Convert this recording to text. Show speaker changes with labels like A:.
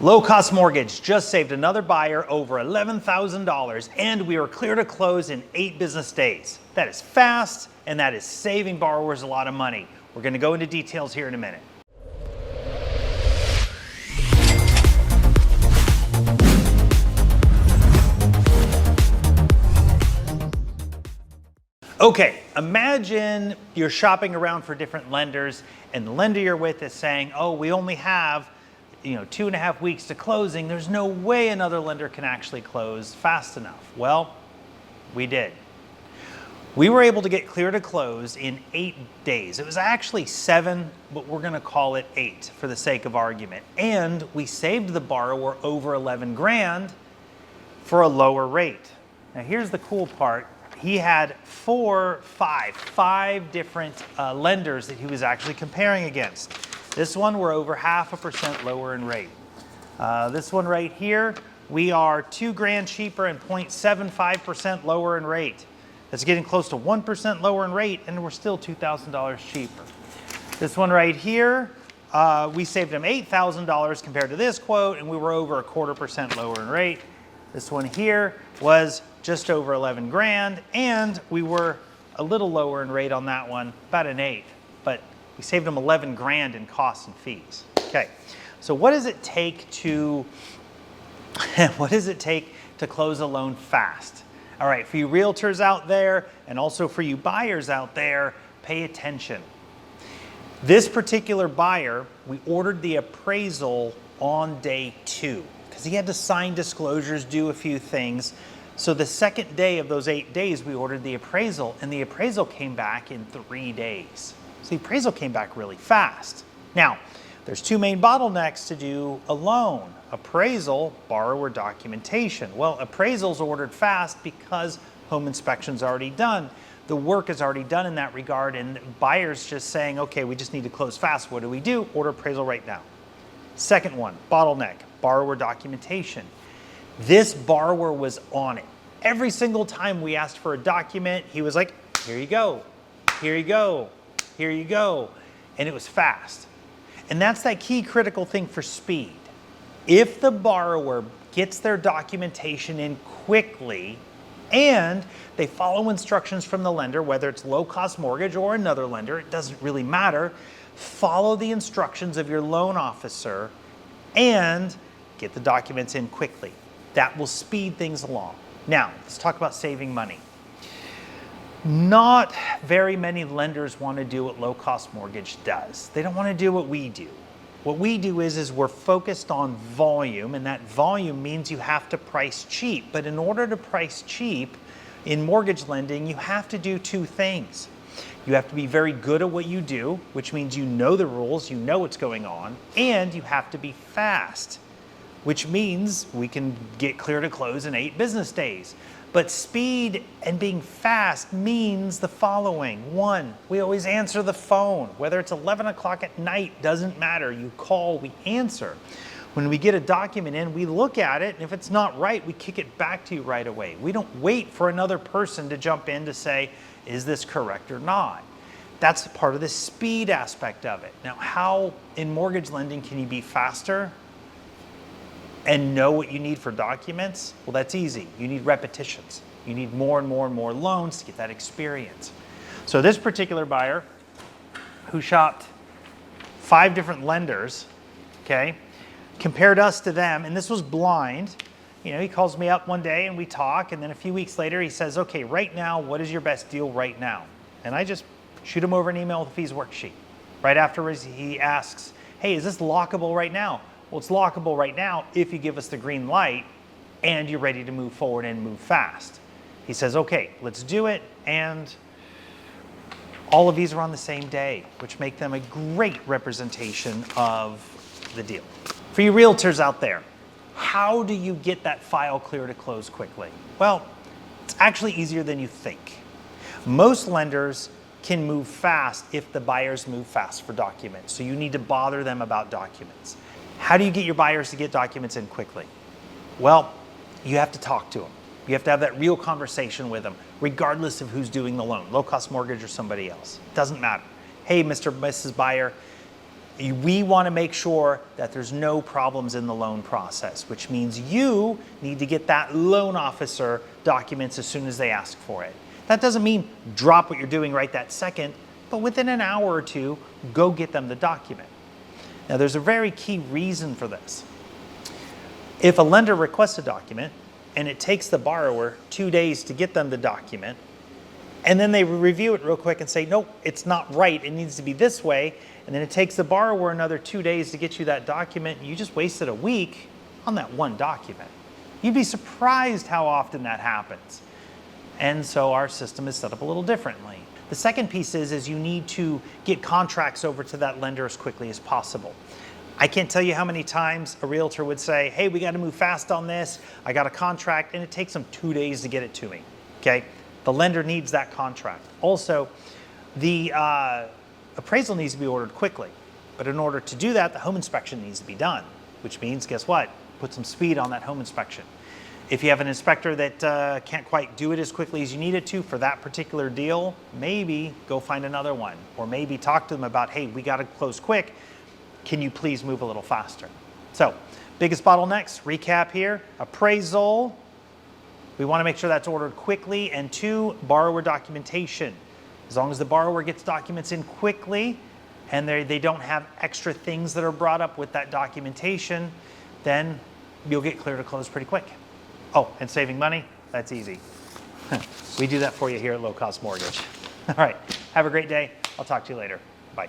A: Low cost mortgage just saved another buyer over $11,000 and we were clear to close in 8 business days. That is fast and that is saving borrowers a lot of money. We're going to go into details here in a minute. Okay, imagine you're shopping around for different lenders and the lender you're with is saying, oh, we only have 2.5 weeks to closing. There's no way another lender can actually close fast enough. Well, we did. We were able to get clear to close in 8 days. It was actually 7, but we're gonna call it 8 for the sake of argument. And we saved the borrower over 11 grand for a lower rate. Now here's the cool part. He had five different lenders that he was actually comparing against. This one, we're over 0.5% lower in rate. This one right here, we are 2 grand cheaper and 0.75% lower in rate. That's getting close to 1% lower in rate, and we're still $2,000 cheaper. This one right here, we saved him $8,000 compared to this quote, and we were over 0.25% lower in rate. This one here was just over 11 grand, and we were a little lower in rate on that one, about an 1/8, but we saved them 11 grand in costs and fees. Okay, so what does it take to close a loan fast? All right, for you realtors out there, and also for you buyers out there, pay attention. This particular buyer, we ordered the appraisal on day 2 because he had to sign disclosures, do a few things. So the second day of those 8 days, we ordered the appraisal, and the appraisal came back in 3 days. So the appraisal came back really fast. Now, there's 2 main bottlenecks to do a loan: appraisal, borrower documentation. Well, appraisal's ordered fast because home inspection's already done. The work is already done in that regard, and buyers just saying, okay, we just need to close fast. What do? Order appraisal right now. Second one, bottleneck, borrower documentation. This borrower was on it. Every single time we asked for a document, he was like, here you go, here you go, here you go. And it was fast. And that's that key critical thing for speed. If the borrower gets their documentation in quickly and they follow instructions from the lender, whether it's low cost mortgage or another lender, it doesn't really matter. Follow the instructions of your loan officer and get the documents in quickly. That will speed things along. Now, let's talk about saving money. Not very many lenders want to do what low cost mortgage does. They don't want to do what we do. What we do is we're focused on volume, and that volume means you have to price cheap. But in order to price cheap in mortgage lending, you have to do 2 things. You have to be very good at what you do, which means you know the rules, you know what's going on, and you have to be fast, which means we can get clear to close in 8 business days. But speed and being fast means the following. 1, we always answer the phone. Whether it's 11 o'clock at night, doesn't matter. You call, we answer. When we get a document in, we look at it, and if it's not right, we kick it back to you right away. We don't wait for another person to jump in to say, is this correct or not? That's part of the speed aspect of it. Now, how in mortgage lending can you be faster and know what you need for documents? Well, that's easy. You need repetitions. You need more and more and more loans to get that experience. So this particular buyer who shopped 5 different lenders, okay, compared us to them, and this was blind. He calls me up one day and we talk, and then a few weeks later he says, okay, right now, what is your best deal right now? And I just shoot him over an email with a fees worksheet. Right afterwards, he asks, hey, is this lockable right now? Well, it's lockable right now if you give us the green light and you're ready to move forward and move fast. He says, okay, let's do it. And all of these are on the same day, which make them a great representation of the deal. For you realtors out there, how do you get that file clear to close quickly? Well, it's actually easier than you think. Most lenders can move fast if the buyers move fast for documents. So you need to bother them about documents. How do you get your buyers to get documents in quickly? Well, you have to talk to them. You have to have that real conversation with them, regardless of who's doing the loan, low cost mortgage or somebody else. It doesn't matter. Hey, Mr. Mrs. Buyer, We want to make sure that there's no problems in the loan process, which means you need to get that loan officer documents as soon as they ask for it. That doesn't mean drop what you're doing right that second, but within an hour or two, go get them the document. Now, there's a very key reason for this. If a lender requests a document and it takes the borrower 2 days to get them the document, and then they review it real quick and say, nope, it's not right, it needs to be this way, and then it takes the borrower another 2 days to get you that document, you just wasted a week on that one document. You'd be surprised how often that happens. And so our system is set up a little differently. The second piece is you need to get contracts over to that lender as quickly as possible. I can't tell you how many times a realtor would say, hey, we got to move fast on this. I got a contract, and it takes them 2 days to get it to me, okay? The lender needs that contract. Also, the appraisal needs to be ordered quickly. But in order to do that, the home inspection needs to be done, which means, guess what? Put some speed on that home inspection. If you have an inspector that can't quite do it as quickly as you need it to for that particular deal, maybe go find another one. Or maybe talk to them about, hey, we got to close quick. Can you please move a little faster? So, biggest bottlenecks, recap here, appraisal. We want to make sure that's ordered quickly. And 2, borrower documentation. As long as the borrower gets documents in quickly and they don't have extra things that are brought up with that documentation, then you'll get clear to close pretty quick. Oh, and saving money, that's easy. We do that for you here at Low Cost Mortgage. All right, have a great day. I'll talk to you later. Bye.